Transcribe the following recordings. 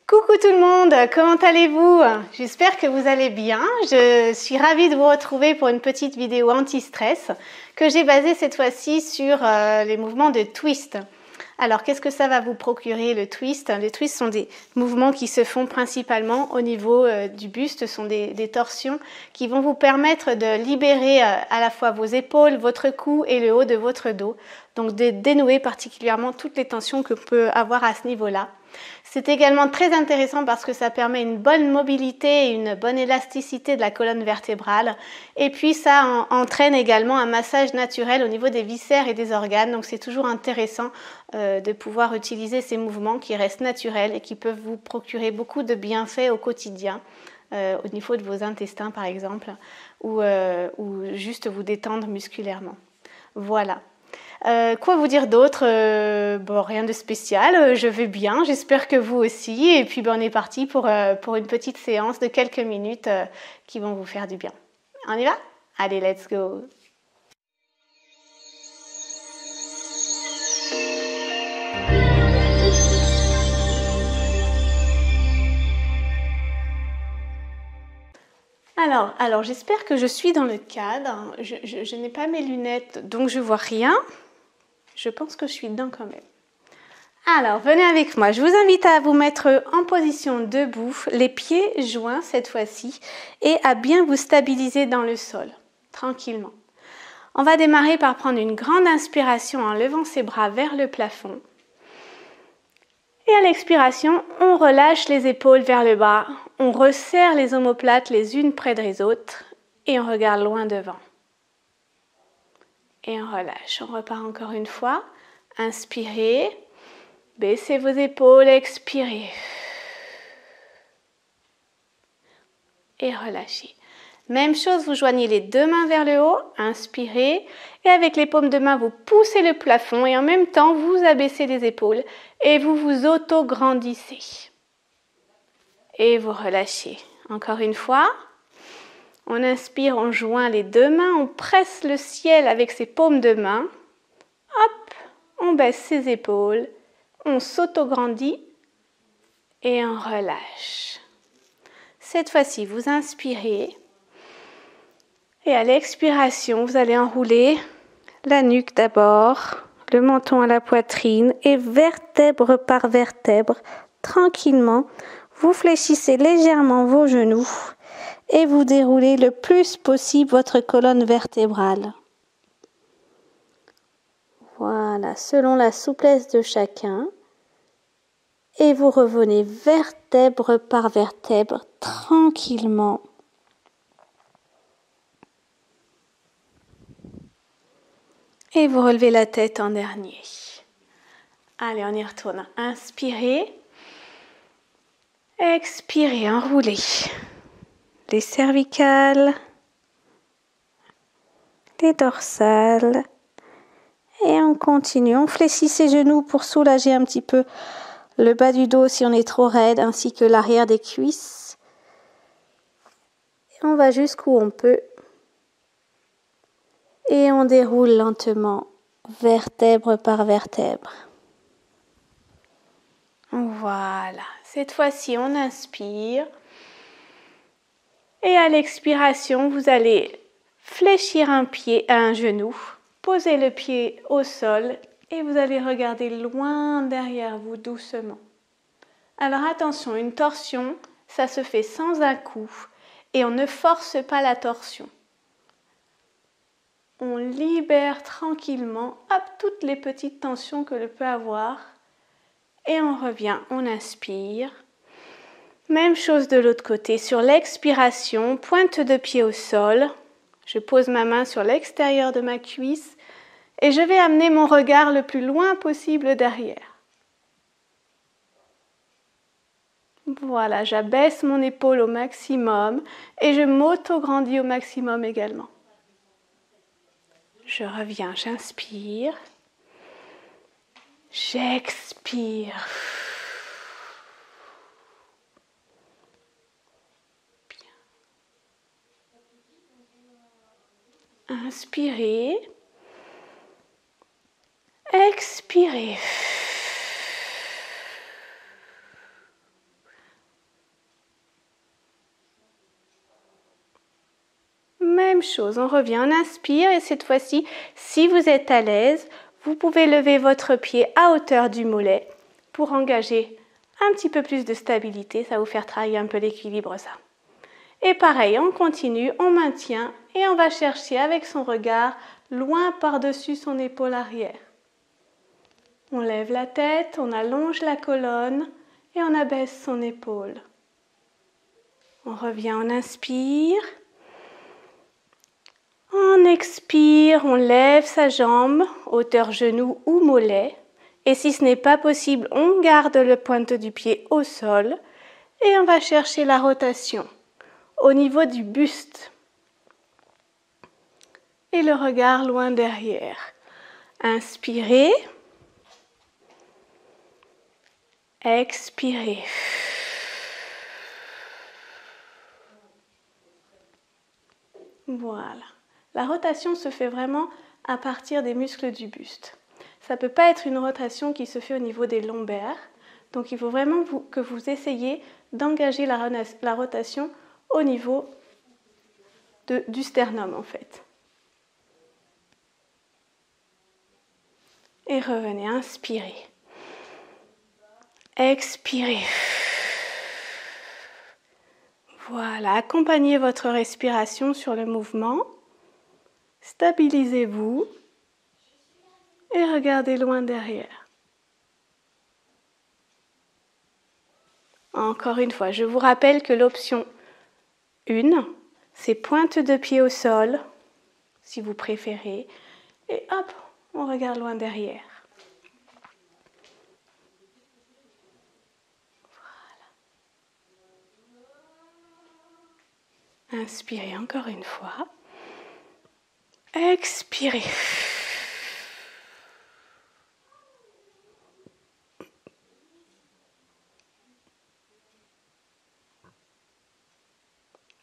Coucou tout le monde, comment allez-vous? J'espère que vous allez bien. Je suis ravie de vous retrouver pour une petite vidéo anti-stress que j'ai basée cette fois-ci sur les mouvements de twist. Alors qu'est-ce que ça va vous procurer le twist? Les twists sont des mouvements qui se font principalement au niveau du buste, ce sont des torsions qui vont vous permettre de libérer à la fois vos épaules, votre cou et le haut de votre dos. Donc de dénouer particulièrement toutes les tensions que peut avoir à ce niveau-là. C'est également très intéressant parce que ça permet une bonne mobilité et une bonne élasticité de la colonne vertébrale. Et puis ça entraîne également un massage naturel au niveau des viscères et des organes. Donc c'est toujours intéressant de pouvoir utiliser ces mouvements qui restent naturels et qui peuvent vous procurer beaucoup de bienfaits au quotidien. Au niveau de vos intestins par exemple, ou juste vous détendre musculairement. Voilà. Quoi vous dire d'autre? Bon, rien de spécial, je vais bien, j'espère que vous aussi. Et puis on est parti pour une petite séance de quelques minutes qui vont vous faire du bien. On y va? Allez, let's go! Alors j'espère que je suis dans le cadre. Je n'ai pas mes lunettes, donc je vois rien. Je pense que je suis dedans quand même. Alors, venez avec moi. Je vous invite à vous mettre en position debout, les pieds joints cette fois-ci, et à bien vous stabiliser dans le sol, tranquillement. On va démarrer par prendre une grande inspiration en levant ses bras vers le plafond. Et à l'expiration, on relâche les épaules vers le bas, on resserre les omoplates les unes près des autres, et on regarde loin devant. Et on relâche. On repart encore une fois. Inspirez. Baissez vos épaules, expirez. Et relâchez. Même chose, vous joignez les deux mains vers le haut, inspirez. Et avec les paumes de main, vous poussez le plafond et en même temps, vous abaissez les épaules et vous vous auto-grandissez. Et vous relâchez. Encore une fois. On inspire, on joint les deux mains, on presse le ciel avec ses paumes de main. Hop, on baisse ses épaules, on s'auto-grandit et on relâche. Cette fois-ci, vous inspirez et à l'expiration, vous allez enrouler la nuque d'abord, le menton à la poitrine et vertèbre par vertèbre, tranquillement, vous fléchissez légèrement vos genoux. Et vous déroulez le plus possible votre colonne vertébrale. Voilà, selon la souplesse de chacun. Et vous revenez vertèbre par vertèbre, tranquillement. Et vous relevez la tête en dernier. Allez, on y retourne. Inspirez. Expirez, enroulez. Les cervicales, les dorsales, et on continue. On fléchit ses genoux pour soulager un petit peu le bas du dos si on est trop raide, ainsi que l'arrière des cuisses. Et on va jusqu'où on peut. Et on déroule lentement, vertèbre par vertèbre. Voilà. Cette fois-ci, on inspire. Et à l'expiration, vous allez fléchir un genou, poser le pied au sol et vous allez regarder loin derrière vous doucement. Alors attention, une torsion, ça se fait sans un coup et on ne force pas la torsion. On libère tranquillement toutes les petites tensions que l'on peut avoir et on revient, on inspire. Même chose de l'autre côté, sur l'expiration, pointe de pied au sol, je pose ma main sur l'extérieur de ma cuisse et je vais amener mon regard le plus loin possible derrière. Voilà, j'abaisse mon épaule au maximum et je m'auto-grandis au maximum également. Je reviens, j'inspire, j'expire. Inspirez, expirez. même chose, on revient, on inspire et cette fois-ci, si vous êtes à l'aise, vous pouvez lever votre pied à hauteur du mollet pour engager un petit peu plus de stabilité, ça va vous faire travailler un peu l'équilibre ça. Et pareil, on continue, on maintient et on va chercher avec son regard loin par-dessus son épaule arrière. On lève la tête, on allonge la colonne et on abaisse son épaule. On revient, on inspire. On expire, on lève sa jambe, hauteur genou ou mollet. Et si ce n'est pas possible, on garde la pointe du pied au sol et on va chercher la rotation au niveau du buste. Et le regard loin derrière. Inspirez. Expirez. Voilà. La rotation se fait vraiment à partir des muscles du buste. Ça ne peut pas être une rotation qui se fait au niveau des lombaires. Donc il faut vraiment que vous essayiez d'engager la rotation au niveau du sternum en fait. Et revenez, inspirez. Expirez. Voilà, accompagnez votre respiration sur le mouvement. Stabilisez-vous et regardez loin derrière. Encore une fois, je vous rappelle que l'option 1, c'est pointe de pied au sol, si vous préférez, et hop, on regarde loin derrière. Voilà. Inspirez encore une fois. Expirez.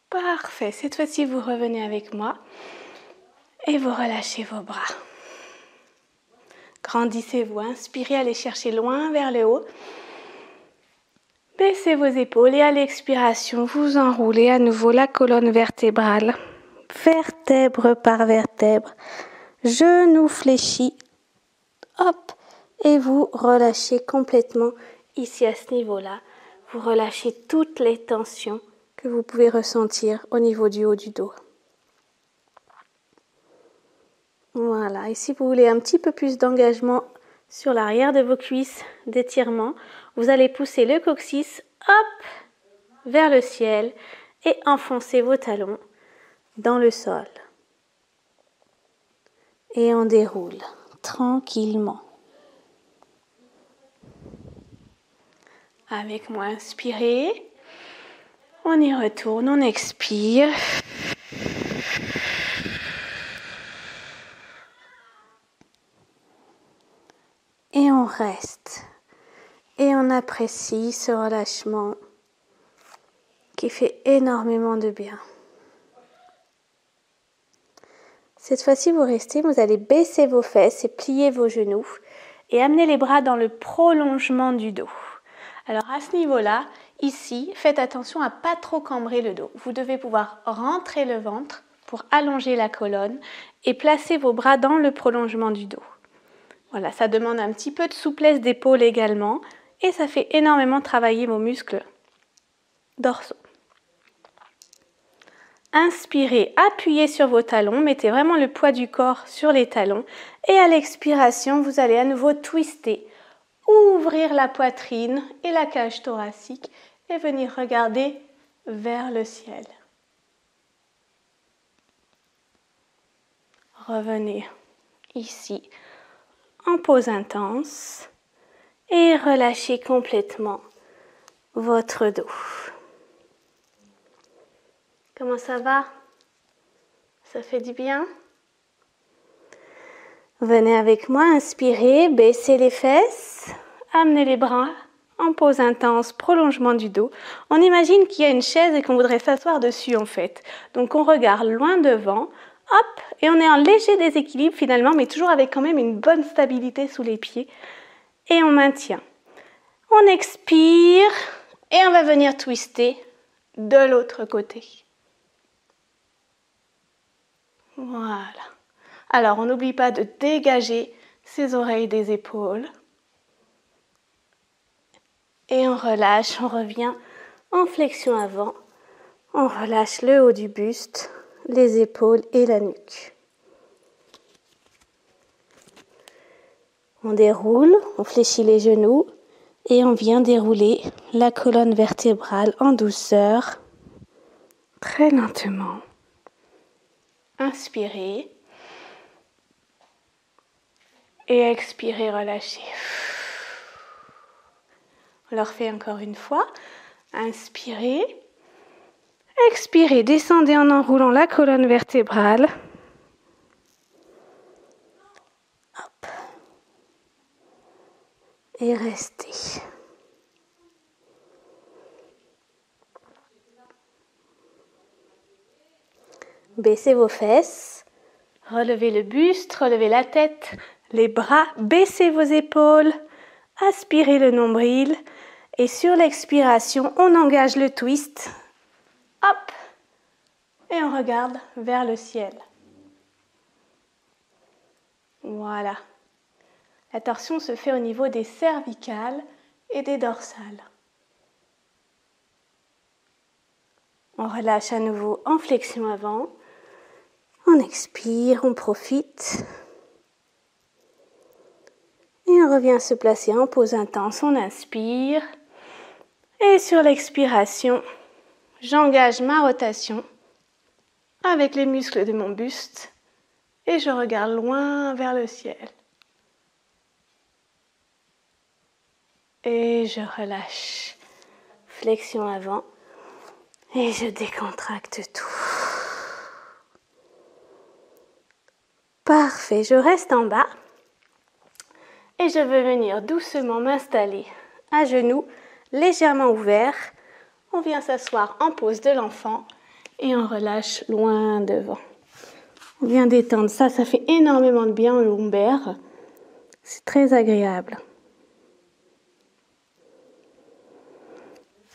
Parfait. Cette fois-ci, vous revenez avec moi et vous relâchez vos bras. Grandissez-vous. Inspirez, allez chercher loin vers le haut. Baissez vos épaules et à l'expiration, vous enroulez à nouveau la colonne vertébrale. Vertèbre par vertèbre. Genou fléchi. Hop. Et vous relâchez complètement ici à ce niveau-là. Vous relâchez toutes les tensions que vous pouvez ressentir au niveau du haut du dos. Voilà, et si vous voulez un petit peu plus d'engagement sur l'arrière de vos cuisses, d'étirement, vous allez pousser le coccyx, hop, vers le ciel et enfoncer vos talons dans le sol. Et on déroule tranquillement. Avec moi, inspirez. On y retourne, on expire. Et on reste. Et on apprécie ce relâchement qui fait énormément de bien. Cette fois-ci, vous restez, vous allez baisser vos fesses et plier vos genoux et amener les bras dans le prolongement du dos. Alors à ce niveau-là, ici, faites attention à ne pas trop cambrer le dos. Vous devez pouvoir rentrer le ventre pour allonger la colonne et placer vos bras dans le prolongement du dos. Voilà, ça demande un petit peu de souplesse d'épaule également et ça fait énormément travailler vos muscles dorsaux. Inspirez, appuyez sur vos talons, mettez vraiment le poids du corps sur les talons et à l'expiration, vous allez à nouveau twister, ouvrir la poitrine et la cage thoracique et venir regarder vers le ciel. Revenez ici en pause intense et relâchez complètement votre dos. Comment ça va? Ça fait du bien? Venez avec moi, inspirez, baissez les fesses, amenez les bras en pause intense, prolongement du dos. On imagine qu'il y a une chaise et qu'on voudrait s'asseoir dessus en fait. Donc on regarde loin devant, hop, et on est en léger déséquilibre finalement, mais toujours avec quand même une bonne stabilité sous les pieds. Et on maintient. On expire et on va venir twister de l'autre côté. Voilà. Alors, on n'oublie pas de dégager ses oreilles des épaules. Et on relâche, on revient en flexion avant. On relâche le haut du buste, les épaules et la nuque. On déroule, on fléchit les genoux et on vient dérouler la colonne vertébrale en douceur, très lentement. Inspirez et expirez, relâchez. On le refait encore une fois. Inspirez, expirez, descendez en enroulant la colonne vertébrale. Hop. Et restez. Baissez vos fesses, relevez le buste, relevez la tête, les bras, baissez vos épaules, aspirez le nombril et sur l'expiration, on engage le twist. Hop! Et on regarde vers le ciel. Voilà. La torsion se fait au niveau des cervicales et des dorsales. On relâche à nouveau en flexion avant. On expire, on profite. Et on revient se placer en pause intense. On inspire. Et sur l'expiration, j'engage ma rotation avec les muscles de mon buste. Et je regarde loin vers le ciel. Et je relâche. Flexion avant. Et je décontracte tout. Parfait, je reste en bas. Et je veux venir doucement m'installer à genoux, légèrement ouverts. On vient s'asseoir en pose de l'enfant et on relâche loin devant. On vient détendre ça, ça fait énormément de bien au lombaire. C'est très agréable.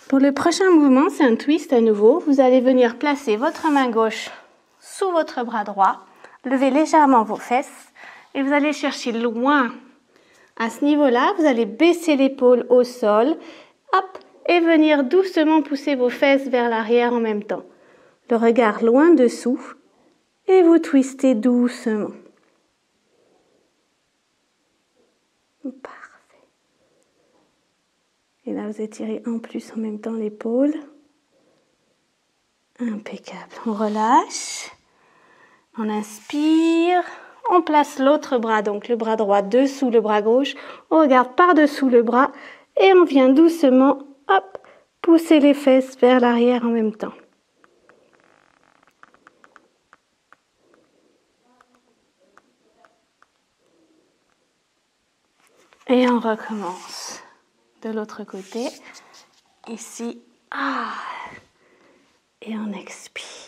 Pour le prochain mouvement, c'est un twist à nouveau. Vous allez venir placer votre main gauche sous votre bras droit. Levez légèrement vos fesses et vous allez chercher loin. À ce niveau-là, vous allez baisser l'épaule au sol, hop, et venir doucement pousser vos fesses vers l'arrière en même temps. Le regard loin dessous et vous twistez doucement. Parfait. Et là, vous étirez en plus en même temps l'épaule. Impeccable. On relâche. On inspire, on place l'autre bras, donc le bras droit dessous le bras gauche, on regarde par-dessous le bras et on vient doucement, hop, pousser les fesses vers l'arrière en même temps. Et on recommence de l'autre côté, ici, et on expire.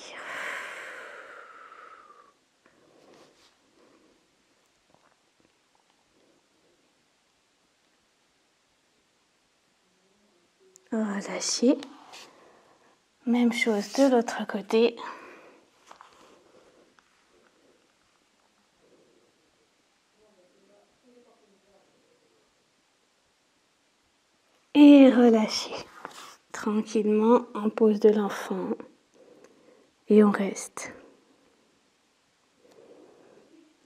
Relâchez. Même chose de l'autre côté. Et relâchez. Tranquillement en pose de l'enfant. Et on reste.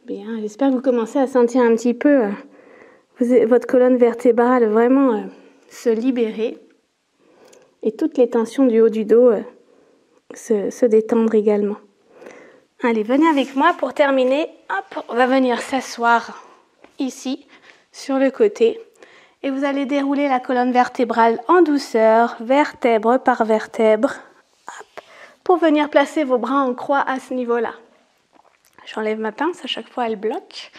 Bien, j'espère que vous commencez à sentir un petit peu votre colonne vertébrale vraiment se libérer. Et toutes les tensions du haut du dos se détendre également. Allez, venez avec moi pour terminer. Hop, on va venir s'asseoir ici, sur le côté. Et vous allez dérouler la colonne vertébrale en douceur, vertèbre par vertèbre, hop, pour venir placer vos bras en croix à ce niveau-là. J'enlève ma pince, à chaque fois elle bloque.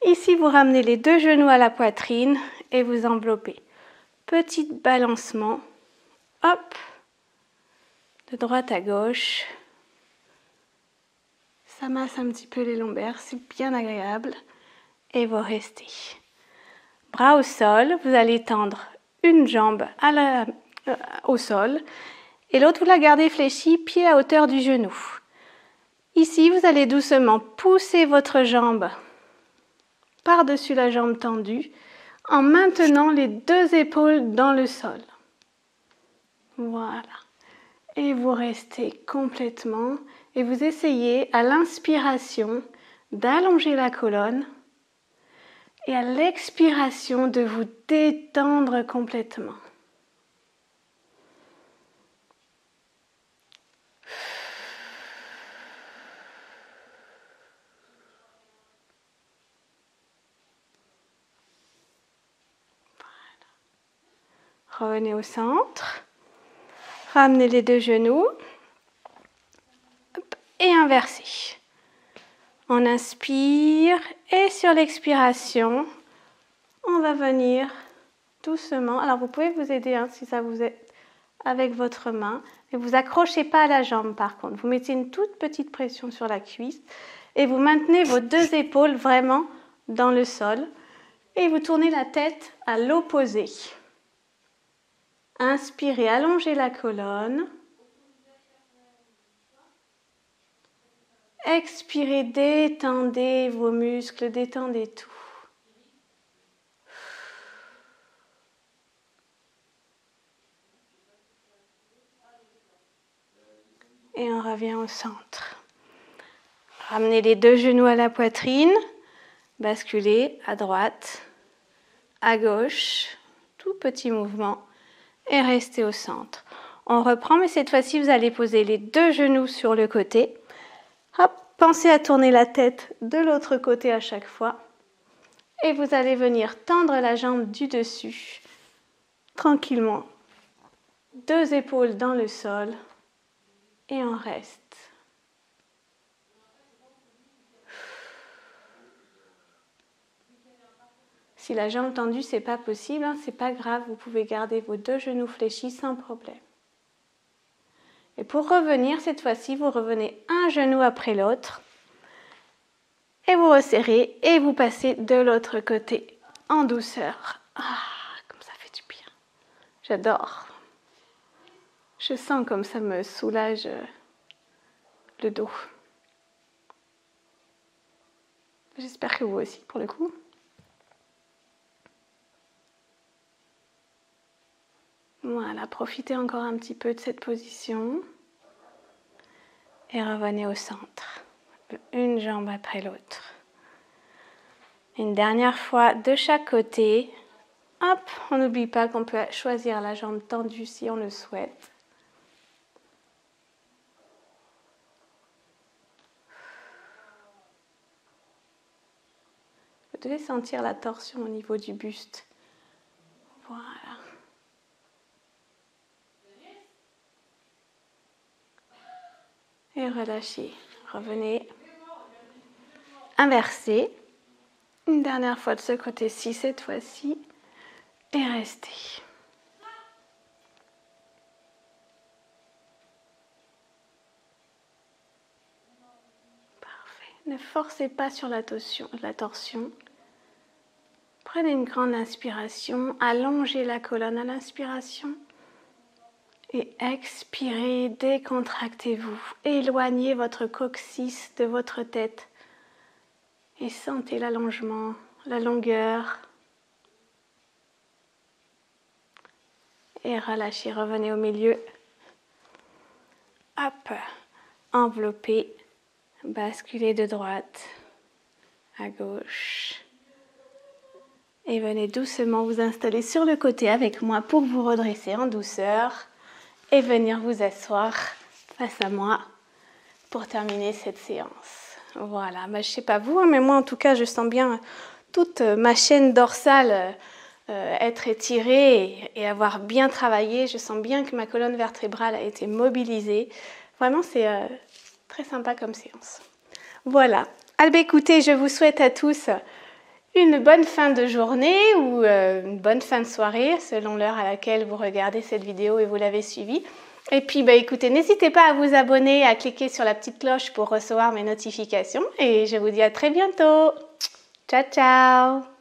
Ici, vous ramenez les deux genoux à la poitrine et vous enveloppez. Petit balancement. Hop, de droite à gauche. Ça masse un petit peu les lombaires, c'est bien agréable. Et vous restez. Bras au sol, vous allez tendre une jambe au sol et l'autre vous la gardez fléchie, pied à hauteur du genou. Ici, vous allez doucement pousser votre jambe par-dessus la jambe tendue en maintenant les deux épaules dans le sol. Voilà. Et vous restez complètement et vous essayez à l'inspiration d'allonger la colonne et à l'expiration de vous détendre complètement. Voilà. Revenez au centre. Ramenez les deux genoux. Hop, et inversez. On inspire et sur l'expiration, on va venir doucement. Alors vous pouvez vous aider si ça vous aide avec votre main. Et vous accrochez pas à la jambe par contre. Vous mettez une toute petite pression sur la cuisse et vous maintenez vos deux épaules vraiment dans le sol. Et vous tournez la tête à l'opposé. Inspirez, allongez la colonne. Expirez, détendez vos muscles, détendez tout. Et on revient au centre. Ramenez les deux genoux à la poitrine, basculez à droite, à gauche, tout petit mouvement et restez au centre. On reprend, mais cette fois-ci, vous allez poser les deux genoux sur le côté. Hop, pensez à tourner la tête de l'autre côté à chaque fois. Et vous allez venir tendre la jambe du dessus, tranquillement. Deux épaules dans le sol. Et on reste. Si la jambe tendue, c'est pas possible, c'est pas grave, vous pouvez garder vos deux genoux fléchis sans problème. Et pour revenir, cette fois-ci, vous revenez un genou après l'autre. Et vous resserrez et vous passez de l'autre côté en douceur. Ah, comme ça fait du bien. J'adore. Je sens comme ça me soulage le dos. J'espère que vous aussi, pour le coup. Voilà, profitez encore un petit peu de cette position. Et revenez au centre. Une jambe après l'autre. Une dernière fois de chaque côté. Hop, on n'oublie pas qu'on peut choisir la jambe tendue si on le souhaite. Vous devez sentir la torsion au niveau du buste. Voilà. Et relâchez. Revenez. Inversez. Une dernière fois de ce côté-ci, cette fois-ci. Et restez. Parfait. Ne forcez pas sur la torsion. Prenez une grande inspiration. Allongez la colonne à l'inspiration. Et expirez, décontractez-vous. Éloignez votre coccyx de votre tête. Et sentez l'allongement, la longueur. Et relâchez, revenez au milieu. Hop, enveloppez, basculez de droite à gauche. Et venez doucement vous installer sur le côté avec moi pour vous redresser en douceur. Et venir vous asseoir face à moi pour terminer cette séance. Voilà, je ne sais pas vous, mais moi en tout cas je sens bien toute ma chaîne dorsale être étirée et avoir bien travaillé. Je sens bien que ma colonne vertébrale a été mobilisée. Vraiment c'est très sympa comme séance. Voilà, alors écoutez, je vous souhaite à tous une bonne fin de journée ou une bonne fin de soirée selon l'heure à laquelle vous regardez cette vidéo et vous l'avez suivie. Et puis écoutez, n'hésitez pas à vous abonner, à cliquer sur la petite cloche pour recevoir mes notifications et je vous dis à très bientôt. Ciao ciao.